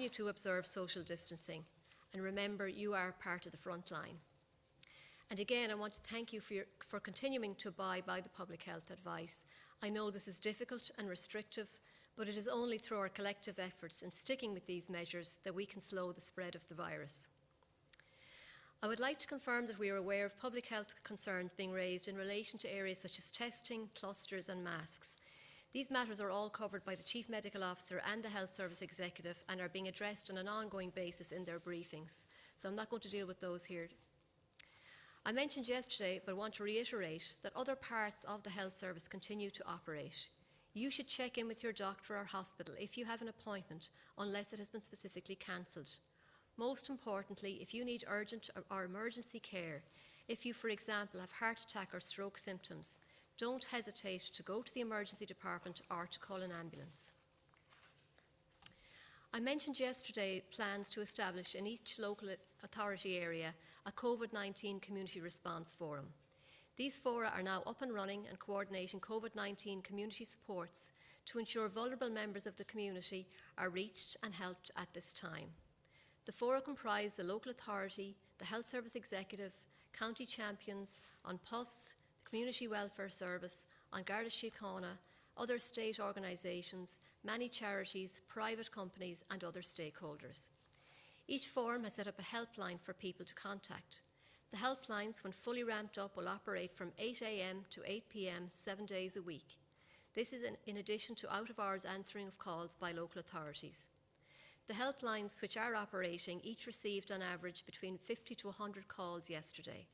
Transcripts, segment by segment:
continue to observe social distancing, and remember, you are part of the front line. And again, I want to thank you for continuing to abide by the public health advice. I know this is difficult and restrictive, but it is only through our collective efforts in sticking with these measures that we can slow the spread of the virus. I would like to confirm that we are aware of public health concerns being raised in relation to areas such as testing, clusters and masks. These matters are all covered by the Chief Medical Officer and the Health Service Executive and are being addressed on an ongoing basis in their briefings, so I'm not going to deal with those here. I mentioned yesterday, but want to reiterate, that other parts of the health service continue to operate. You should check in with your doctor or hospital if you have an appointment, unless it has been specifically cancelled. Most importantly, if you need urgent or emergency care, if you, for example, have heart attack or stroke symptoms, don't hesitate to go to the emergency department or to call an ambulance. I mentioned yesterday plans to establish in each local authority area a COVID-19 community response forum. These fora are now up and running and coordinating COVID-19 community supports to ensure vulnerable members of the community are reached and helped at this time. The fora comprise the local authority, the Health Service Executive, county champions, An Post, the Community Welfare Service, An Garda Síochána, other state organisations, many charities, private companies and other stakeholders. Each forum has set up a helpline for people to contact. The helplines, when fully ramped up, will operate from 8 a.m. to 8 p.m. 7 days a week. This is in addition to out-of-hours answering of calls by local authorities. The helplines which are operating each received on average between 50 to 100 calls yesterday.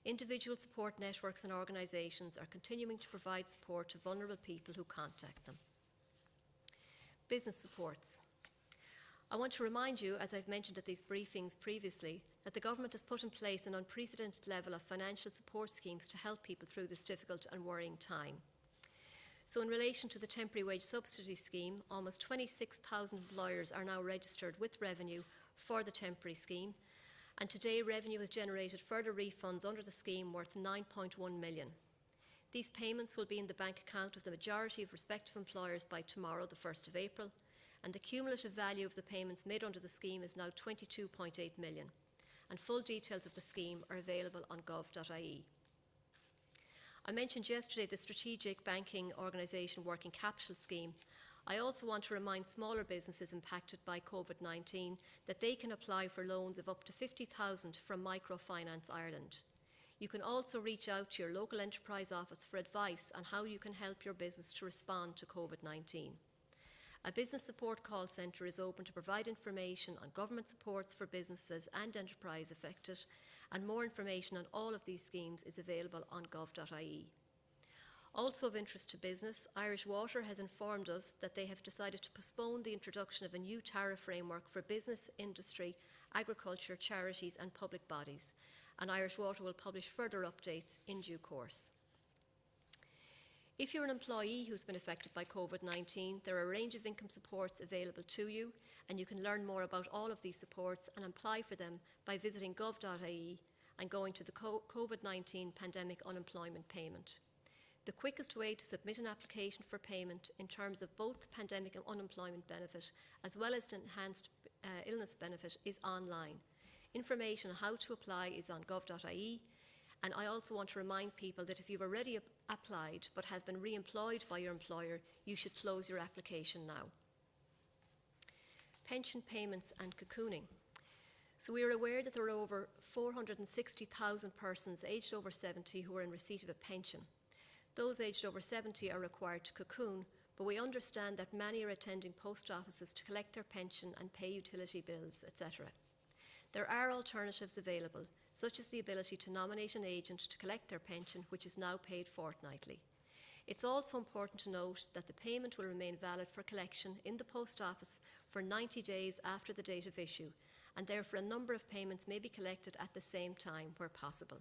Individual support networks and organisations are continuing to provide support to vulnerable people who contact them. Business supports. I want to remind you, as I've mentioned at these briefings previously, that the Government has put in place an unprecedented level of financial support schemes to help people through this difficult and worrying time. So in relation to the temporary wage subsidy scheme, almost 26,000 employers are now registered with revenue for the temporary scheme, and today revenue has generated further refunds under the scheme worth 9.1 million. These payments will be in the bank account of the majority of respective employers by tomorrow, the 1st of April, and the cumulative value of the payments made under the scheme is now 22.8 million, and full details of the scheme are available on gov.ie. I mentioned yesterday the Strategic Banking Organisation Working Capital Scheme. I also want to remind smaller businesses impacted by COVID-19 that they can apply for loans of up to 50,000 from Microfinance Ireland. You can also reach out to your local enterprise office for advice on how you can help your business to respond to COVID-19. A business support call centre is open to provide information on government supports for businesses and enterprise affected, and more information on all of these schemes is available on gov.ie. Also of interest to business, Irish Water has informed us that they have decided to postpone the introduction of a new tariff framework for business, industry, agriculture, charities and public bodies, and Irish Water will publish further updates in due course. If you're an employee who's been affected by COVID-19, there are a range of income supports available to you, and you can learn more about all of these supports and apply for them by visiting gov.ie and going to the COVID-19 Pandemic Unemployment Payment. The quickest way to submit an application for payment in terms of both the Pandemic and Unemployment Benefit as well as the Enhanced Illness Benefit is online. Information on how to apply is on gov.ie. And I also want to remind people that if you've already applied but have been re-employed by your employer, you should close your application now. Pension payments and cocooning. So we are aware that there are over 460,000 persons aged over 70 who are in receipt of a pension. Those aged over 70 are required to cocoon, but we understand that many are attending post offices to collect their pension and pay utility bills, etc. There are alternatives available, such as the ability to nominate an agent to collect their pension, which is now paid fortnightly. It's also important to note that the payment will remain valid for collection in the post office for 90 days after the date of issue, and therefore a number of payments may be collected at the same time where possible.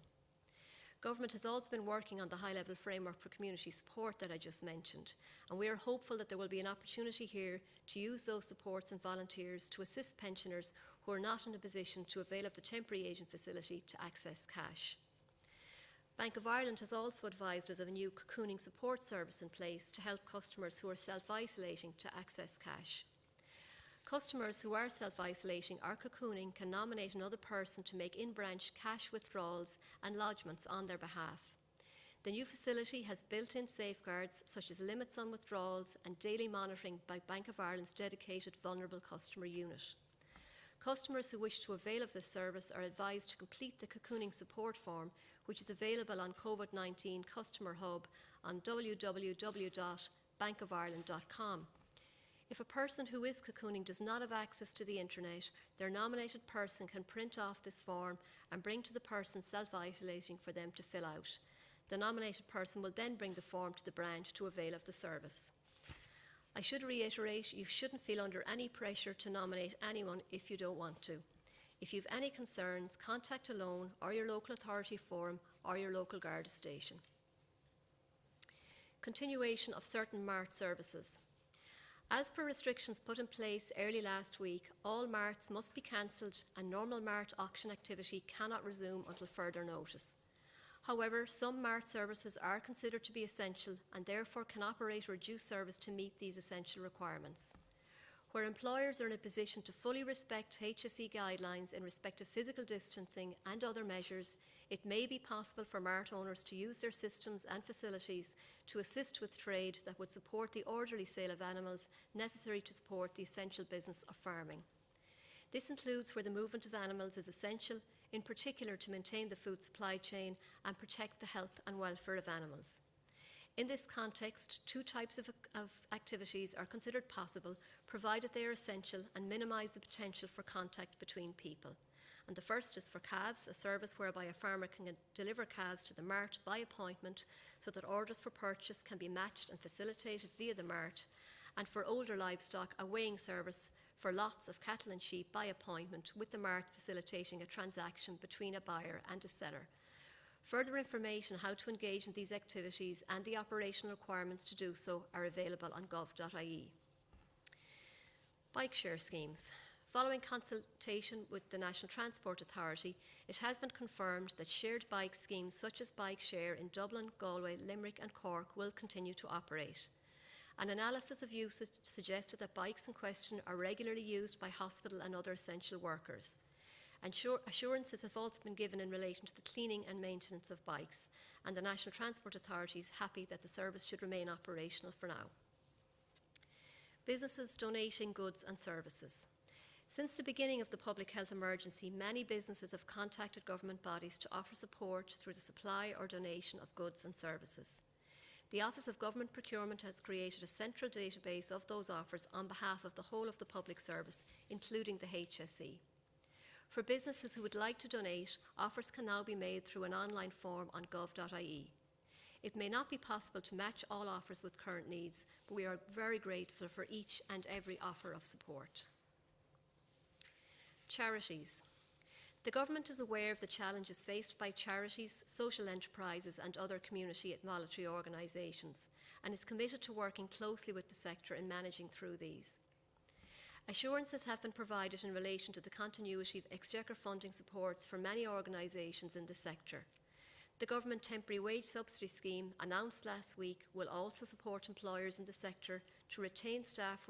Government has also been working on the high-level framework for community support that I just mentioned, and we are hopeful that there will be an opportunity here to use those supports and volunteers to assist pensioners who are not in a position to avail of the temporary agent facility to access cash. Bank of Ireland has also advised us of a new cocooning support service in place to help customers who are self-isolating to access cash. Customers who are self-isolating or cocooning can nominate another person to make in-branch cash withdrawals and lodgements on their behalf. The new facility has built-in safeguards such as limits on withdrawals and daily monitoring by Bank of Ireland's dedicated vulnerable customer unit. Customers who wish to avail of this service are advised to complete the cocooning support form, which is available on COVID-19 Customer Hub on www.bankofireland.com. If a person who is cocooning does not have access to the internet, their nominated person can print off this form and bring to the person self-isolating for them to fill out. The nominated person will then bring the form to the branch to avail of the service. I should reiterate, you shouldn't feel under any pressure to nominate anyone if you don't want to. If you have any concerns, contact Alone or your local authority forum or your local Garda station. Continuation of certain MART services. As per restrictions put in place early last week, all MARTs must be cancelled and normal MART auction activity cannot resume until further notice. However, some MART services are considered to be essential and therefore can operate a reduced service to meet these essential requirements. Where employers are in a position to fully respect HSE guidelines in respect of physical distancing and other measures, it may be possible for MART owners to use their systems and facilities to assist with trade that would support the orderly sale of animals necessary to support the essential business of farming. This includes where the movement of animals is essential, in particular to maintain the food supply chain and protect the health and welfare of animals. In this context, two types of activities are considered possible, provided they are essential and minimise the potential for contact between people. And the first is for calves, a service whereby a farmer can deliver calves to the mart by appointment so that orders for purchase can be matched and facilitated via the mart, and for older livestock, a weighing service for lots of cattle and sheep by appointment, with the mart facilitating a transaction between a buyer and a seller. Further information on how to engage in these activities and the operational requirements to do so are available on gov.ie. Bike share schemes. Following consultation with the National Transport Authority, it has been confirmed that shared bike schemes such as Bike Share in Dublin, Galway, Limerick and Cork will continue to operate. An analysis of usage suggested that bikes in question are regularly used by hospital and other essential workers. And assurances have also been given in relation to the cleaning and maintenance of bikes, and the National Transport Authority is happy that the service should remain operational for now. Businesses donating goods and services. Since the beginning of the public health emergency, many businesses have contacted government bodies to offer support through the supply or donation of goods and services. The Office of Government Procurement has created a central database of those offers on behalf of the whole of the public service, including the HSE. For businesses who would like to donate, offers can now be made through an online form on gov.ie. It may not be possible to match all offers with current needs, but we are very grateful for each and every offer of support. Charities. The Government is aware of the challenges faced by charities, social enterprises and other community and voluntary organisations, and is committed to working closely with the sector in managing through these. Assurances have been provided in relation to the continuity of Exchequer funding supports for many organisations in the sector. The Government Temporary Wage Subsidy Scheme, announced last week, will also support employers in the sector to retain staff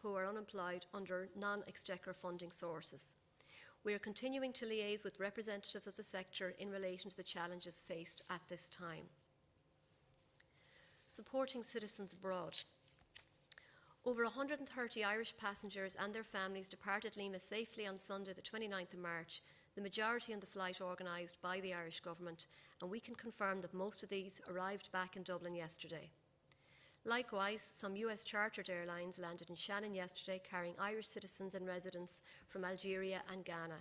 who are unemployed under non-Exchequer funding sources. We are continuing to liaise with representatives of the sector in relation to the challenges faced at this time. Supporting citizens abroad. Over 130 Irish passengers and their families departed Lima safely on Sunday the 29th of March, the majority on the flight organised by the Irish Government, and we can confirm that most of these arrived back in Dublin yesterday. Likewise, some US chartered airlines landed in Shannon yesterday carrying Irish citizens and residents from Algeria and Ghana.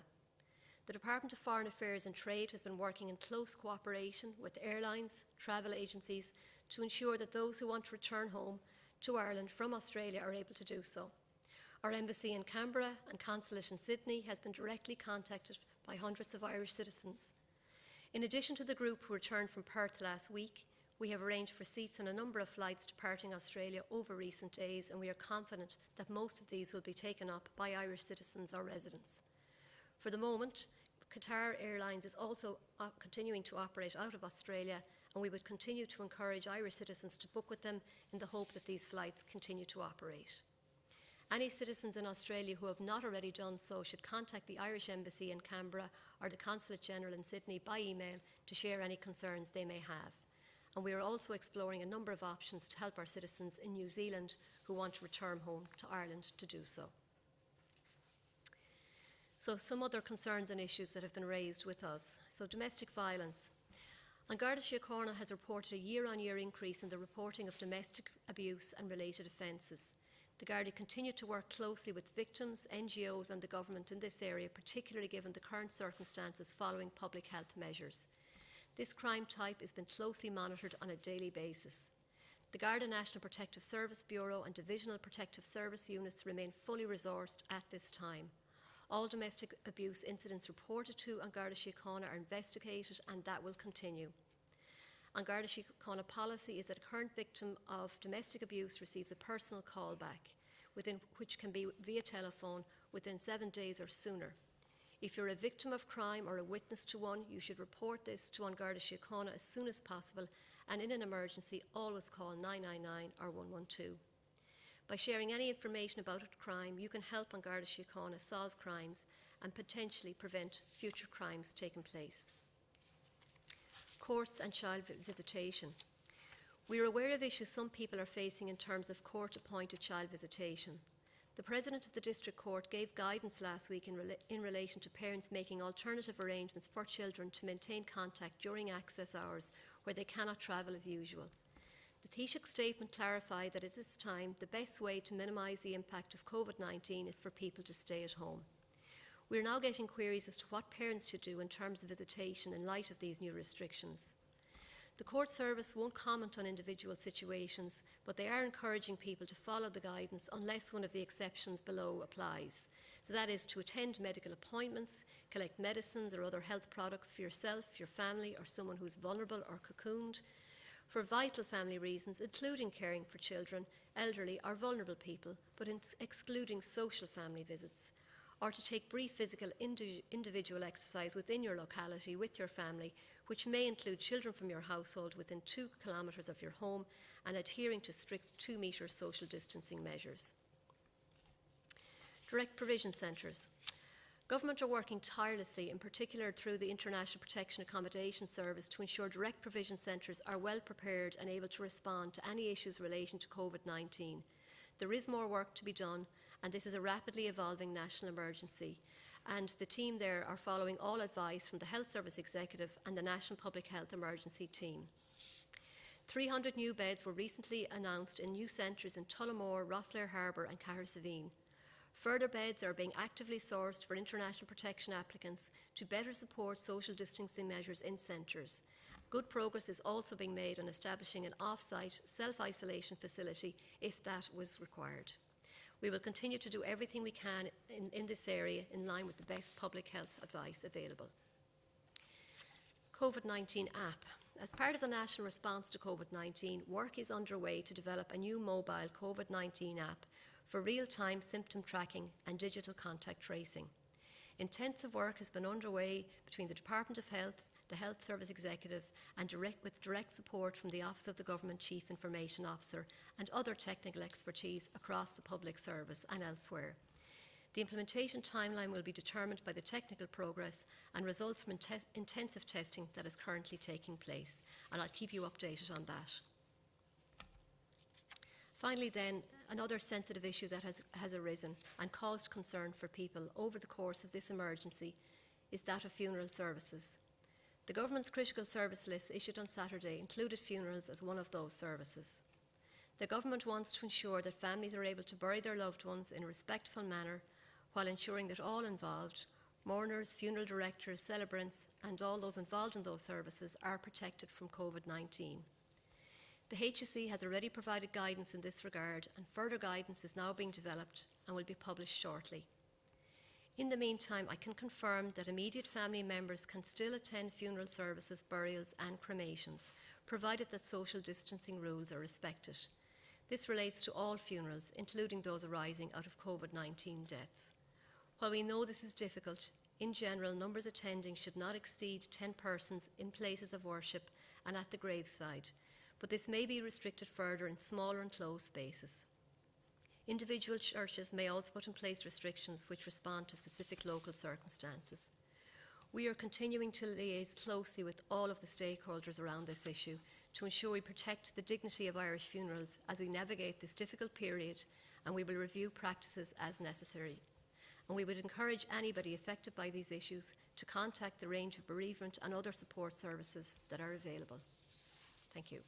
The Department of Foreign Affairs and Trade has been working in close cooperation with airlines, travel agencies to ensure that those who want to return home to Ireland from Australia are able to do so. Our embassy in Canberra and consulate in Sydney has been directly contacted by hundreds of Irish citizens. In addition to the group who returned from Perth last week, we have arranged for seats on a number of flights departing Australia over recent days, and we are confident that most of these will be taken up by Irish citizens or residents. For the moment, Qatar Airlines is also continuing to operate out of Australia, and we would continue to encourage Irish citizens to book with them in the hope that these flights continue to operate. Any citizens in Australia who have not already done so should contact the Irish Embassy in Canberra or the Consulate General in Sydney by email to share any concerns they may have. And we are also exploring a number of options to help our citizens in New Zealand who want to return home to Ireland to do so. So some other concerns and issues that have been raised with us. So domestic violence. An Garda Síochána has reported a year-on-year increase in the reporting of domestic abuse and related offences. The Garda continue to work closely with victims, NGOs and the government in this area, particularly given the current circumstances following public health measures. This crime type is being closely monitored on a daily basis. The Garda National Protective Service Bureau and Divisional Protective Service units remain fully resourced at this time. All domestic abuse incidents reported to An Garda Síochána are investigated, and that will continue. An Garda Síochána policy is that a current victim of domestic abuse receives a personal callback, which can be via telephone within 7 days or sooner. If you're a victim of crime or a witness to one, you should report this to An Garda Síochána as soon as possible, and in an emergency, always call 999 or 112. By sharing any information about a crime, you can help An Garda Síochána solve crimes and potentially prevent future crimes taking place. Courts and child visitation. We are aware of issues some people are facing in terms of court-appointed child visitation. The President of the District Court gave guidance last week in relation to parents making alternative arrangements for children to maintain contact during access hours where they cannot travel as usual. The Taoiseach statement clarified that at this time the best way to minimise the impact of COVID-19 is for people to stay at home. We are now getting queries as to what parents should do in terms of visitation in light of these new restrictions. The court service won't comment on individual situations, but they are encouraging people to follow the guidance unless one of the exceptions below applies. So that is to attend medical appointments, collect medicines or other health products for yourself, your family or someone who's vulnerable or cocooned, for vital family reasons, including caring for children, elderly or vulnerable people, but excluding social family visits, or to take brief physical individual exercise within your locality with your family, which may include children from your household within 2 kilometres of your home and adhering to strict 2-metre social distancing measures. Direct provision centres. Government are working tirelessly, in particular through the International Protection Accommodation Service, to ensure direct provision centres are well prepared and able to respond to any issues relating to COVID-19. There is more work to be done, and this is a rapidly evolving national emergency, and the team there are following all advice from the Health Service Executive and the National Public Health Emergency Team. 300 new beds were recently announced in new centres in Tullamore, Rosslare Harbour and Cahersiveen. Further beds are being actively sourced for international protection applicants to better support social distancing measures in centres. Good progress is also being made on establishing an off-site self-isolation facility if that was required. We will continue to do everything we can in this area in line with the best public health advice available. COVID-19 app. As part of the national response to COVID-19, work is underway to develop a new mobile COVID-19 app for real-time symptom tracking and digital contact tracing. Intensive work has been underway between the Department of Health, the Health Service Executive, and with direct support from the Office of the Government Chief Information Officer and other technical expertise across the public service and elsewhere. The implementation timeline will be determined by the technical progress and results from intensive testing that is currently taking place, and I'll keep you updated on that. Finally then, another sensitive issue that has arisen and caused concern for people over the course of this emergency is that of funeral services. The government's critical service list issued on Saturday included funerals as one of those services. The government wants to ensure that families are able to bury their loved ones in a respectful manner while ensuring that all involved, mourners, funeral directors, celebrants and all those involved in those services are protected from COVID-19. The HSE has already provided guidance in this regard, and further guidance is now being developed and will be published shortly. In the meantime, I can confirm that immediate family members can still attend funeral services, burials and cremations, provided that social distancing rules are respected. This relates to all funerals, including those arising out of COVID-19 deaths. While we know this is difficult, in general, numbers attending should not exceed 10 persons in places of worship and at the graveside, but this may be restricted further in smaller enclosed spaces. Individual churches may also put in place restrictions which respond to specific local circumstances. We are continuing to liaise closely with all of the stakeholders around this issue to ensure we protect the dignity of Irish funerals as we navigate this difficult period, and we will review practices as necessary. And we would encourage anybody affected by these issues to contact the range of bereavement and other support services that are available. Thank you.